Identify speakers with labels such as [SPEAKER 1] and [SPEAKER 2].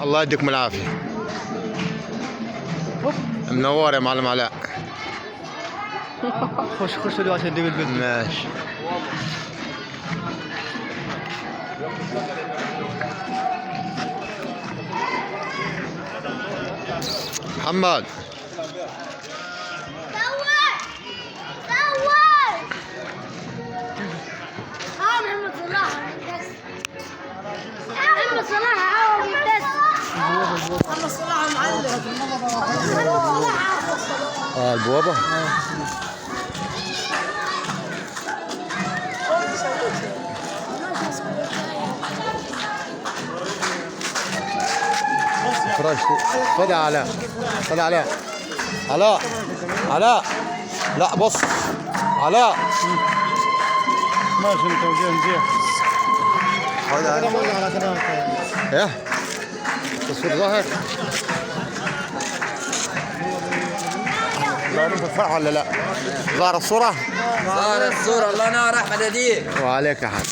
[SPEAKER 1] الله يديكم العافيه. منور يا معلم علاء.
[SPEAKER 2] خش دلوقتي عشان تجيب البيت.
[SPEAKER 1] ماشي. محمد
[SPEAKER 3] محمد صلاح عاوي بس. محمد صلاح معلم.
[SPEAKER 1] البوابه. فراش خد يا علاء، خد يا علاء. علاء لا بص علاء.
[SPEAKER 2] ماشي انت وجاي
[SPEAKER 1] خد يا
[SPEAKER 2] مزيان. على كلامك.
[SPEAKER 1] ايه تصوير ظاهر. لا نرفع ولا لا؟ ظهر الصورة؟
[SPEAKER 4] ظهر الصورة. الله ينور أحمد أديب.
[SPEAKER 1] وعليك يا حاج.